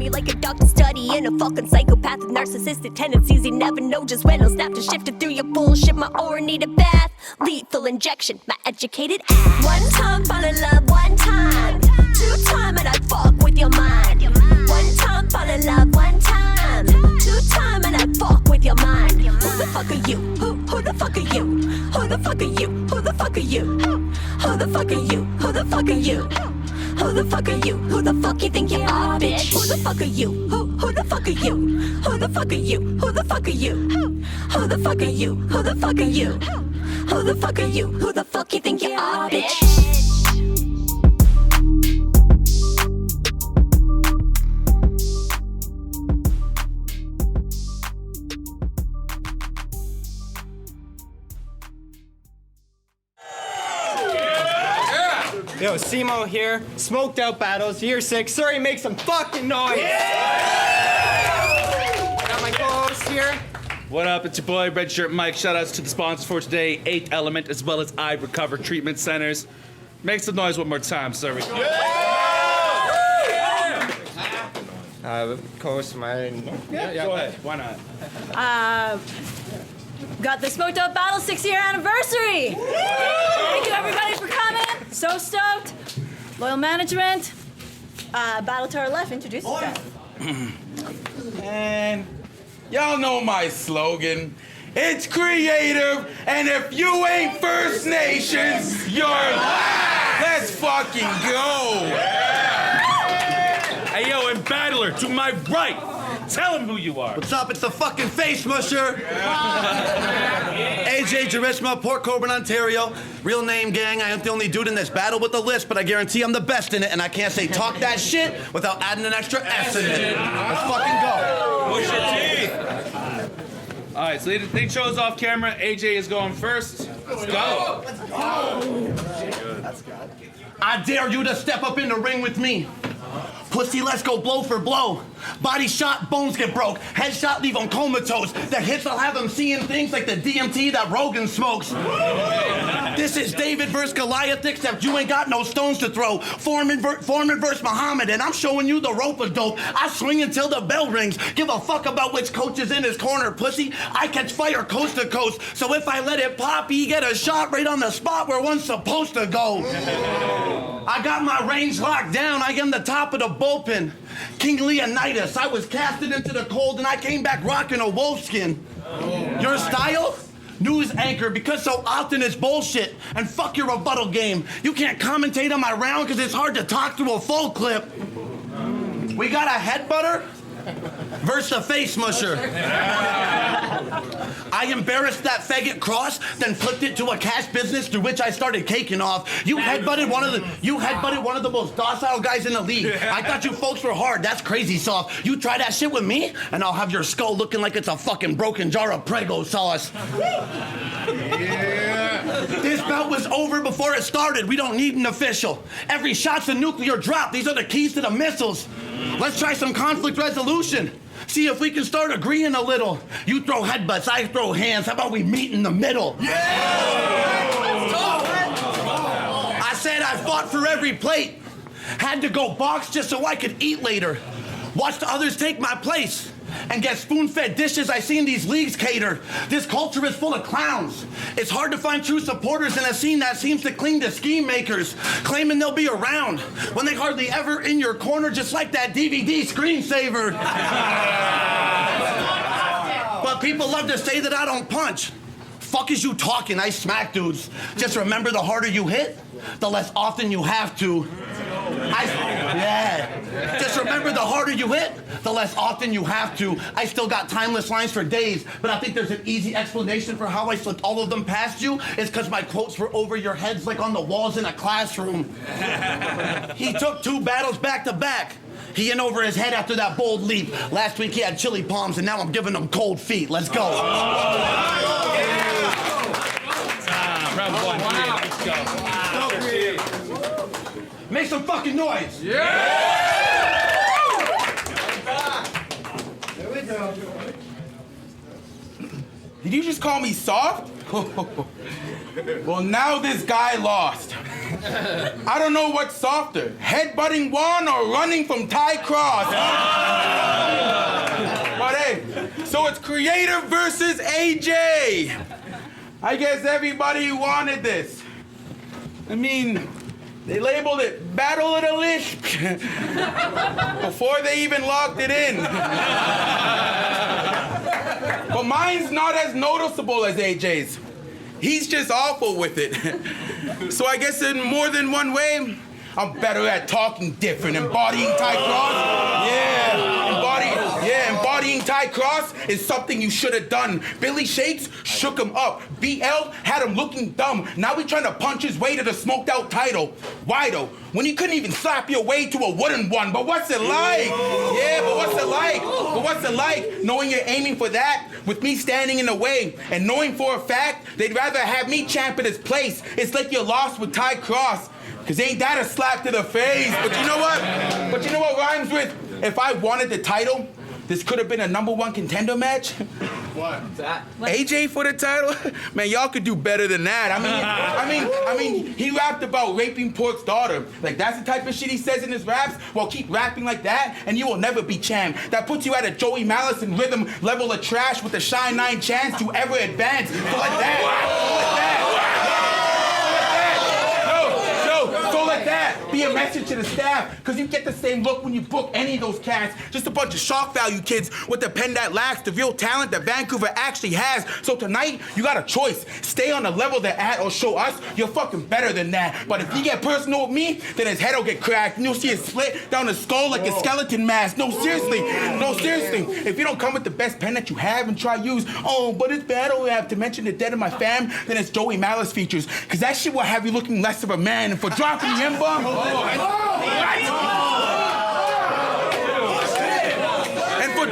me like a doctor studying a fucking psychopath with narcissistic tendencies. You never know just when I'll snap to shift it through your bullshit. My aura need a bath, lethal injection, my educated ass. One time fall in love, one time. Two time and I fuck with your mind. One time fall in love, one time. Two time and I fuck with your mind. Who the fuck are you? Who the fuck are you? Who the fuck are you? Who the fuck are you? Who the fuck are you? Who the fuck are you? Who the fuck are you? Who the fuck you think you are, bitch? Who the fuck are you? Who the fuck are you? Who the fuck are you? Who the fuck are you? Who the fuck are you? Who the fuck are you? Who the fuck are you? Who the fuck you think you are, bitch? Yo, Simo here. Smoked Out Battles, Year 6. Sorry, make some fucking noise. Yeah! Got my co-host here. What up? It's your boy, Red Shirt Mike. Shoutouts to the sponsors for today, 8th Element, as well as I Recover Treatment Centers. Make some noise one more time, sir. Co-host mine. Yeah, go ahead. Why not? Got the Smoked Out Battle 6-year anniversary! Thank you everybody for coming. So stoked. Loyal management. Battle to our left, introduce yourself. And y'all know my slogan. It's creative, and if you ain't First Nations, you're last. Let's fucking go. Hey, yo, and Battler, to my right, tell him who you are. What's up? It's the fucking face musher. AJ Charisma, Port Colborne, Ontario. Real name, gang. I ain't the only dude in this battle with the list, but I guarantee I'm the best in it, and I can't say talk that shit without adding an extra S in it. Let's fucking go. Push your teeth. All right, so they chose off camera. AJ is going first. Let's go. I dare you to step up in the ring with me. Pussy, let's go blow for blow. Body shot, bones get broke. Headshot, leave them comatose. The hits will have them seeing things like the DMT that Rogan smokes. This is David versus Goliath, except you ain't got no stones to throw. Foreman versus Muhammad, and I'm showing you the rope of dope. I swing until the bell rings. Give a fuck about which coach is in his corner, pussy. I catch fire coast to coast. So if I let it pop, you get a shot right on the spot where one's supposed to go. I got my range locked down. I am the top of the bullpen. King Leonidas. I was casted into the cold and I came back rocking a wolfskin. Your style? News anchor, because so often it's bullshit. And fuck your rebuttal game. You can't commentate on my round because it's hard to talk through a full clip. We got a headbutter versus a face musher. I embarrassed that faggot cross, then flipped it to a cash business through which I started caking off. You headbutted one of the most docile guys in the league. I thought you folks were hard. That's crazy soft. You try that shit with me, and I'll have your skull looking like it's a fucking broken jar of Prego sauce. This bout was over before it started. We don't need an official. Every shot's a nuclear drop. These are the keys to the missiles. Let's try some conflict resolution. See if we can start agreeing a little. You throw headbutts, I throw hands. How about we meet in the middle? Yeah! I said I fought for every plate. Had to go box just so I could eat later. Watched others take my place. And get spoon-fed dishes I seen these leagues cater. This culture is full of clowns. It's hard to find true supporters in a scene that seems to cling to scheme makers, claiming they'll be around when they hardly ever in your corner, just like that DVD screensaver. But people love to say that I don't punch. Fuck is you talking? I smack dudes. Just remember, the harder you hit, the less often you have to. Just remember, the harder you hit, the less often you have to. I still got timeless lines for days, but I think there's an easy explanation for how I slipped all of them past you. It's because my quotes were over your heads like on the walls in a classroom. He took 2 battles back to back. He in over his head after that bold leap. Last week he had chili palms, and now I'm giving him cold feet. Let's go. Round 1, let's go. Make some fucking noise. There we go. Did you just call me soft? Well, now this guy lost. I don't know what's softer, headbutting Juan or running from Ty Cross. But hey, so it's Kreative versus AJ. I guess everybody wanted this. I mean, they labeled it Battle of the Lisps before they even locked it in. But mine's not as noticeable as AJ's. He's just awful with it. So I guess in more than one way, I'm better at talking different, embodying Ty Cross. Embodying Ty Cross is something you should have done. Billy Shakes shook him up. BL had him looking dumb. Now he trying to punch his way to the smoked out title. Why though? When you couldn't even slap your way to a wooden one. But what's it like? Yeah, but what's it like? But what's it like knowing you're aiming for that with me standing in the way and knowing for a fact they'd rather have me champ at his place. It's like you're lost with Ty Cross. Cause ain't that a slap to the face? But you know what? But you know what rhymes with? If I wanted the title, this could have been a #1 contender match. What's that? AJ for the title? Man, y'all could do better than that. I mean, he rapped about raping Pork's daughter. Like, that's the type of shit he says in his raps? Well, keep rapping like that, and you will never be champ. That puts you at a Joey Malice and rhythm level of trash with a Shine 9 chance to ever advance. So like that. So let that be a message to the staff, because you get the same look when you book any of those cats. Just a bunch of shock value kids with the pen that lacks the real talent that Vancouver actually has. So tonight, you got a choice. Stay on the level they're at or show us you're fucking better than that. But if you get personal with me, then his head will get cracked and you'll see it split down his skull like a skeleton mask. No, seriously. If you don't come with the best pen that you have and try use, but it's battle rap to mention the dead of my fam, then it's Joey Malice features. Because that shit will have you looking less of a man. And for dropping the M-bomb,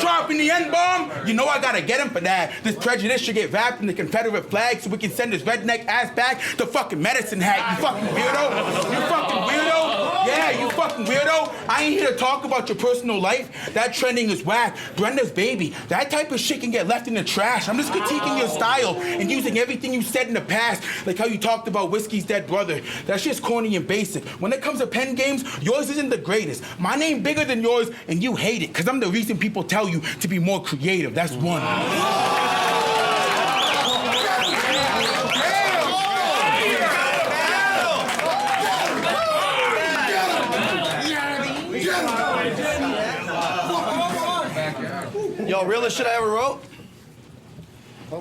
dropping the N-bomb, you know I gotta get him for that. This prejudice should get wrapped in the Confederate flag so we can send his redneck ass back to fucking medicine hat. You fucking weirdo. You fucking weirdo. Yeah, you fucking weirdo. I ain't here to talk about your personal life. That trending is whack. Brenda's baby. That type of shit can get left in the trash. I'm just critiquing your style and using everything you said in the past, like how you talked about Whiskey's dead brother. That shit's corny and basic. When it comes to pen games, yours isn't the greatest. My name bigger than yours, and you hate it, because I'm the reason people tell you to be more creative. That's one. Yo, realest shit I ever wrote?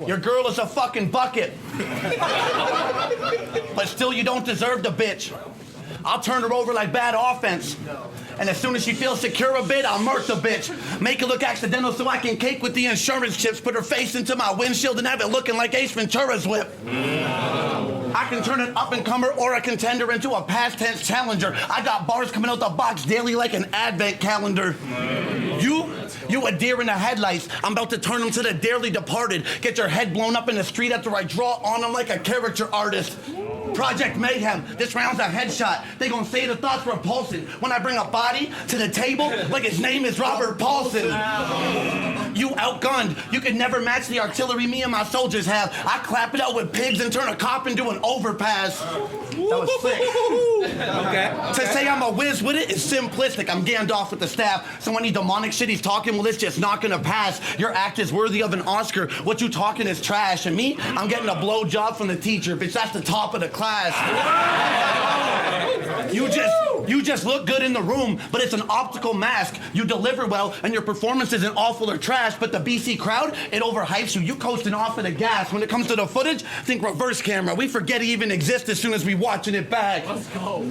Your girl is a fucking bucket. But still you don't deserve the bitch. I'll turn her over like bad offense. And as soon as she feels secure a bit, I'll murk the bitch. Make it look accidental so I can cake with the insurance chips, put her face into my windshield and have it looking like Ace Ventura's whip. I can turn an up-and-comer or a contender into a past tense challenger. I got bars coming out the box daily like an advent calendar. You a deer in the headlights. I'm about to turn them to the dearly departed. Get your head blown up in the street after I draw on them like a caricature artist. Project Mayhem, this round's a headshot. They gon' say the thoughts repulsive when I bring a body to the table like his name is Robert Paulson. You outgunned. You could never match the artillery me and my soldiers have. I clap it out with pigs and turn a cop into an overpass. That was sick. Okay. To say I'm a whiz with it is simplistic. I'm Gandalf with the staff. So any demonic shit he's talking, well, it's just not gonna pass. Your act is worthy of an Oscar. What you talking is trash. And me, I'm getting a blowjob from the teacher. Bitch, that's the top of the class. You just look good in the room, but it's an optical mask. You deliver well, and your performance isn't awful or trash, but the BC crowd, it overhypes you. You coasting off of the gas. When it comes to the footage, think reverse camera. We forget he even exists as soon as we watching it back. Let's go.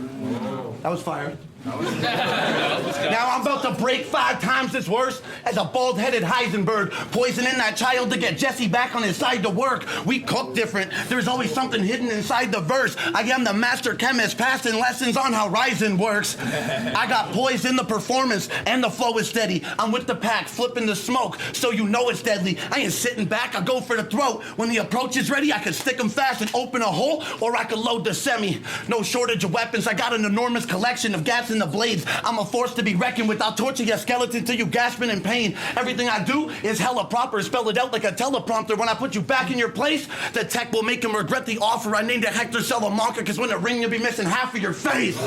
That was fire. Now I'm about to break 5 times as worse as a bald-headed Heisenberg, poisoning that child to get Jesse back on his side to work. We cook different. There's always something hidden inside the verse. I am the master chemist, passing lessons on how Ryzen works. I got poise in the performance, and the flow is steady. I'm with the pack, flipping the smoke, so you know it's deadly. I ain't sitting back, I go for the throat. When the approach is ready, I can stick them fast and open a hole, or I can load the semi. No shortage of weapons, I got an enormous collection of gaps in the blades. I'm a force to be reckoned with. I'll torture your skeleton till you gasping in pain. insane. Everything I do is hella proper. Spell it out like a teleprompter. When I put you back in your place, the tech will make him regret the offer. I named it Hector Salamanca, because when it ring, you'll be missing half of your face.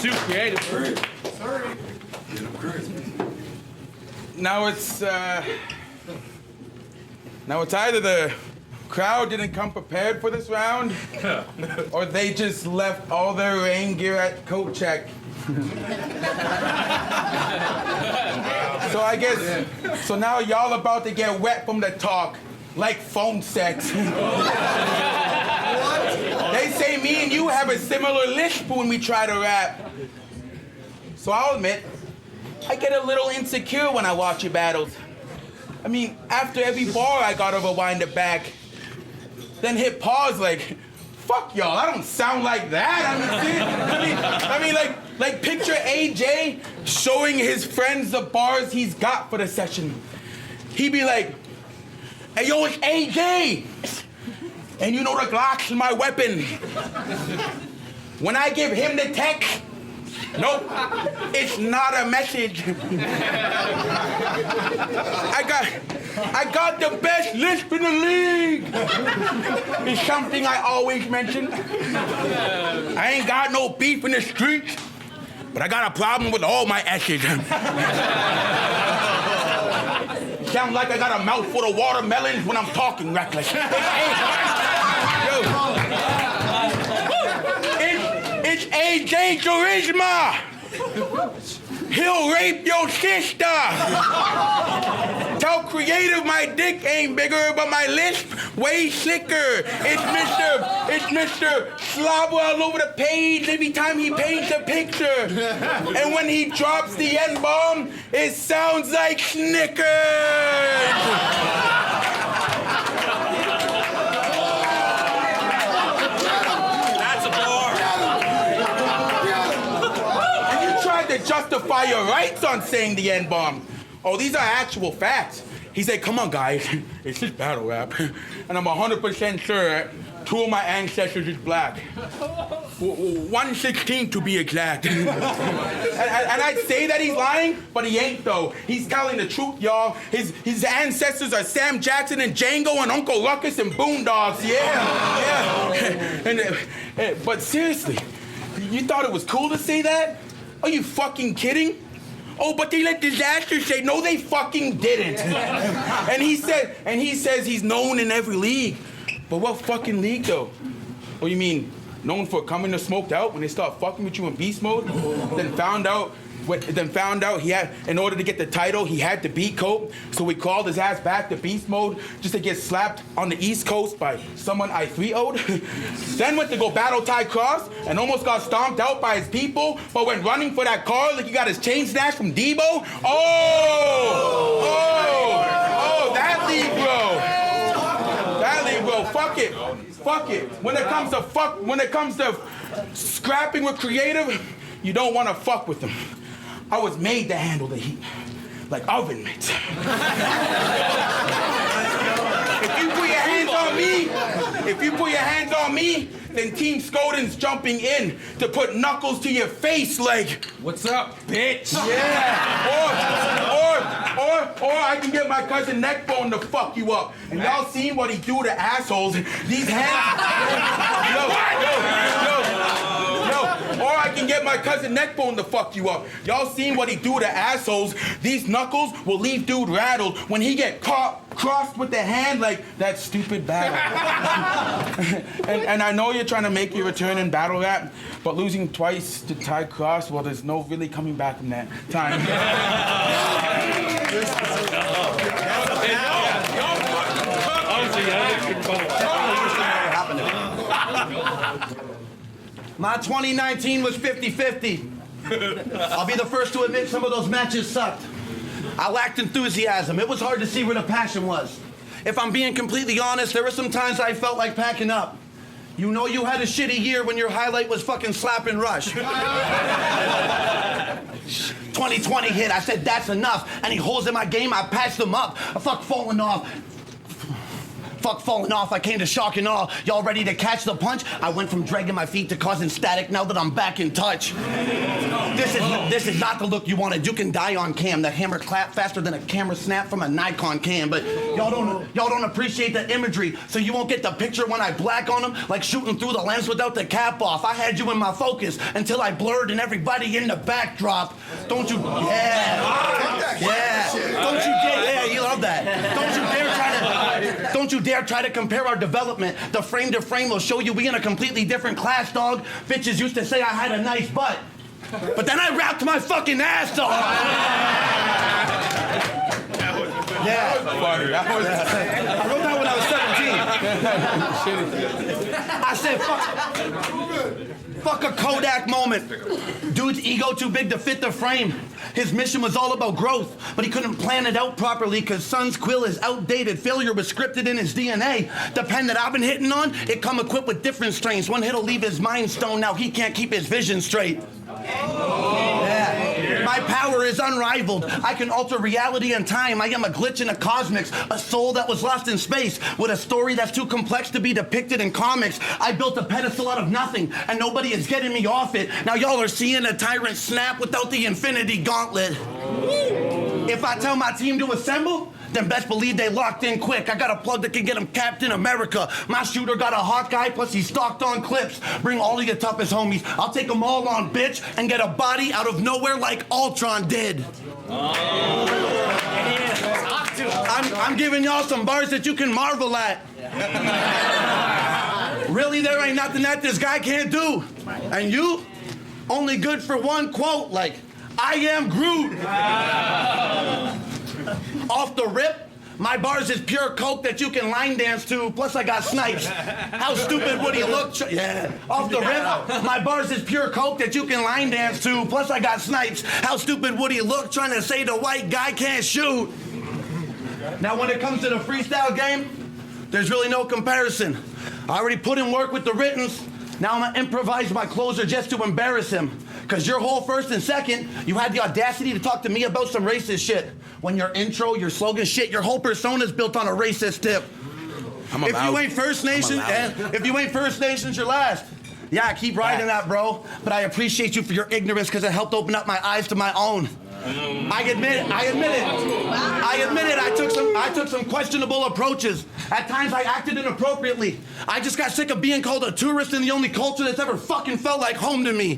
Too creative. Now it's either the crowd didn't come prepared for this round, or they just left all their rain gear at coat check. So now y'all about to get wet from the talk, like phone sex. They say me and you have a similar lisp when we try to rap. So I'll admit, I get a little insecure when I watch your battles. I mean, after every bar, I gotta rewind it back. Then hit pause like, fuck y'all, I don't sound like that. I mean, like picture AJ showing his friends the bars he's got for the session. He'd be like, hey yo, it's AJ. And you know the Glock's my weapon. When I give him the text, nope, it's not a message. I got the best lisp in the league. It's something I always mention. I ain't got no beef in the streets, but I got a problem with all my S's. Sound like I got a mouthful of watermelons when I'm talking reckless. It's AJ Charisma. He'll rape your sister. Tell Kreative my dick ain't bigger, but my lisp way sicker. It's Mr. Slobber all over the page every time he paints a picture. And when he drops the N-bomb, it sounds like Snickers. To justify your rights on saying the N-bomb. Oh, these are actual facts. He said, come on, guys, it's just battle rap. And I'm 100% sure 2 of my ancestors is black. 116 to be exact. and I'd say that he's lying, but he ain't though. He's telling the truth, y'all. His ancestors are Sam Jackson and Django and Uncle Ruckus and Boondocks. Yeah. But seriously, you thought it was cool to say that? Are you fucking kidding? Oh, but they let Disaster say, no, they fucking didn't. and he says he's known in every league. But what fucking league, though? Oh, you mean known for coming to Smoked Out when they start fucking with you in beast mode? Then found out he had, in order to get the title, he had to beat Cope. So we called his ass back to beast mode just to get slapped on the East Coast by someone I 3-0'd. Then went to go battle Ty Cross and almost got stomped out by his people, but went running for that car like he got his chain snatched from Debo. Oh, that league, bro. Fuck it. When it comes to scrapping with Kreative, you don't want to fuck with them. I was made to handle the heat, like oven mitts. If you put your hands on me, then Team Skoden's jumping in to put knuckles to your face like, what's up, bitch? Yeah. Or I can get my cousin Neckbone to fuck you up. And y'all seen what he do to assholes. These hands. Or I can get my cousin Neckbone to fuck you up. Y'all seen what he do to assholes. These knuckles will leave dude rattled when he get crossed with the hand like that stupid battle. and I know you're trying to make your return in battle rap, but losing twice to Ty Cross, well, there's no really coming back from that time. My 2019 was 50-50. I'll be the first to admit some of those matches sucked. I lacked enthusiasm. It was hard to see where the passion was. If I'm being completely honest, there were some times I felt like packing up. You know you had a shitty year when your highlight was fucking Slap and Rush. 2020 hit, I said that's enough. Any holes in my game, I patched them up. I fuck falling off. Fuck falling off, I came to shock and awe. Y'all ready to catch the punch? I went from dragging my feet to causing static now that I'm back in touch. This is not the look you wanted. You can die on cam. The hammer clap faster than a camera snap from a Nikon cam. But y'all don't appreciate the imagery, so you won't get the picture when I black on them, like shooting through the lens without the cap off. I had you in my focus until I blurred and everybody in the backdrop. Don't you? Yeah. Don't you dare. Yeah, you love that. Don't you dare try to compare our development. The frame to frame will show you we in a completely different class, dog. Bitches used to say I had a nice butt, but then I rapped my fucking ass off. Yeah. I wrote that when I was 17. I said, fuck a Kodak moment. Dude's ego too big to fit the frame. His mission was all about growth, but he couldn't plan it out properly because son's quill is outdated. Failure was scripted in his DNA. The pen that I've been hitting on, it come equipped with different strains. One hit'll leave his mind stone. Now he can't keep his vision straight. Yeah. My power is unrivaled. I can alter reality and time. I am a glitch in the cosmics, a soul that was lost in space with a story that's too complex to be depicted in comics. I built a pedestal out of nothing, and nobody is getting me off it. Now y'all are seeing a tyrant snap without the infinity gauntlet. If I tell my team to assemble, then best believe they locked in quick. I got a plug that can get him Captain America. My shooter got a Hawkeye, plus he's stocked on clips. Bring all of your toughest homies. I'll take them all on, bitch, and get a body out of nowhere like Ultron did. I'm giving y'all some bars that you can marvel at. Really, there ain't nothing that this guy can't do. And you, only good for one quote, like, I am Groot. Off the rip, my bars is pure coke that you can line dance to, plus I got snipes. How stupid would he look? Yeah. Off the rip, my bars is pure coke that you can line dance to, plus I got snipes. How stupid would he look trying to say the white guy can't shoot? Now when it comes to the freestyle game, there's really no comparison. I already put in work with the writtens. Now I'm gonna improvise my closer just to embarrass him. Cause your whole first and second, you had the audacity to talk to me about some racist shit. When your intro, your slogan shit, your whole persona's built on a racist tip. If you ain't First Nation, if you ain't First Nations, you're last. Yeah, keep riding that, bro. But I appreciate you for your ignorance because it helped open up my eyes to my own. I admit it. I took some questionable approaches. At times I acted inappropriately. I just got sick of being called a tourist in the only culture that's ever fucking felt like home to me.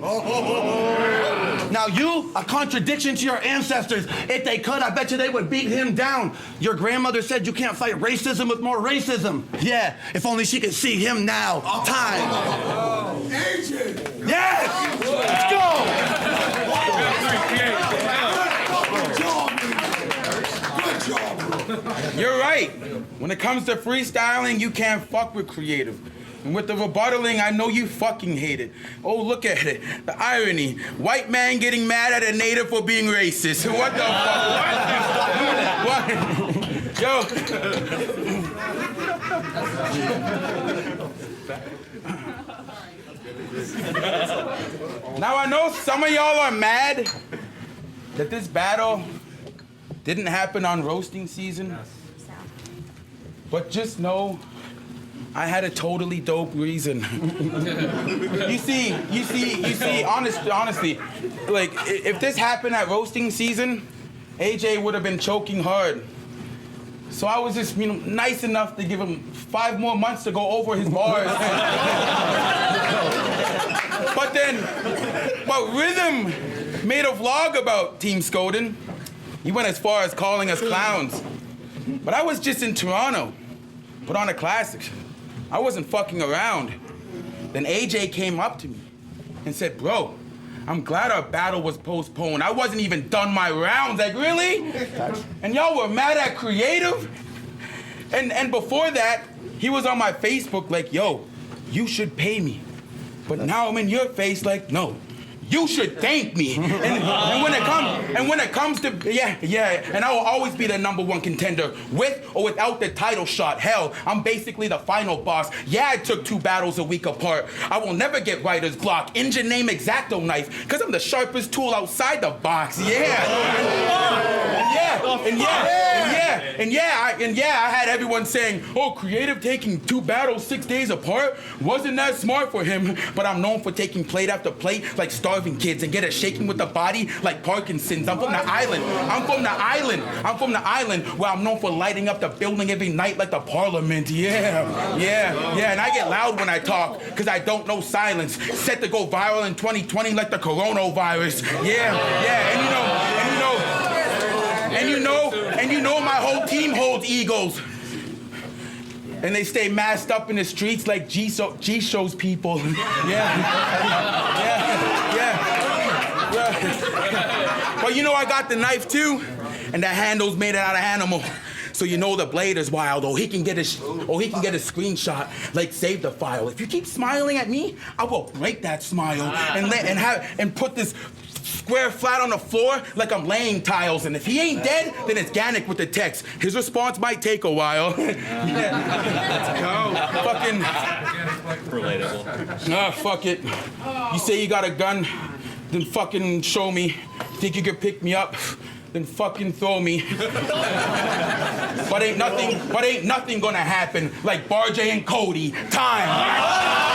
Now you, a contradiction to your ancestors. If they could, I bet you they would beat him down. Your grandmother said you can't fight racism with more racism. Yeah, if only she could see him now. Time. Yes! Let's go! You're right. When it comes to freestyling, you can't fuck with Kreative. And with the rebuttaling, I know you fucking hate it. Oh, look at it. The irony. White man getting mad at a native for being racist. What the fuck? What? Yo. Now I know some of y'all are mad that this battle didn't happen on roasting season, but just know I had a totally dope reason. You see, honestly, like, if this happened at roasting season, AJ would have been choking hard. So I was just, nice enough to give him 5 more months to go over his bars. But Rhythm made a vlog about Team Skoden. He went as far as calling us clowns. But I was just in Toronto, put on a classic. I wasn't fucking around. Then AJ came up to me and said, bro, I'm glad our battle was postponed. I wasn't even done my rounds. Like, really? And y'all were mad at Kreative? And before that, he was on my Facebook like, yo, you should pay me. But now I'm in your face like, no, you should thank me. And when it comes to, and I will always be the #1 contender with or without the title shot. Hell, I'm basically the final boss. Yeah, I took 2 battles a week apart. I will never get writer's block. Engine name X-Acto knife, because I'm the sharpest tool outside the box. Yeah. I had everyone saying, oh, Kreative taking 2 battles 6 days apart? Wasn't that smart for him? But I'm known for taking plate after plate like starving kids and get it shaking with the body like Parkinson's. I'm from the island where I'm known for lighting up the building every night like the parliament. Yeah. And I get loud when I talk because I don't know silence. Set to go viral in 2020 like the coronavirus. And you know my whole team holds egos. And they stay masked up in the streets like G-Show's people. Well, you know I got the knife too, and the handle's made out of animal. So you know the blade is wild, or he can get a screenshot, like save the file. If you keep smiling at me, I will break that smile and put this square flat on the floor like I'm laying tiles. And if he ain't dead, then it's Ganic with the text. His response might take a while. Let's go. Fucking. Relatable. Fuck it. You say you got a gun, then fucking show me. Think you can pick me up? Then fucking throw me. But ain't nothing gonna happen like Bar J and Cody. Time.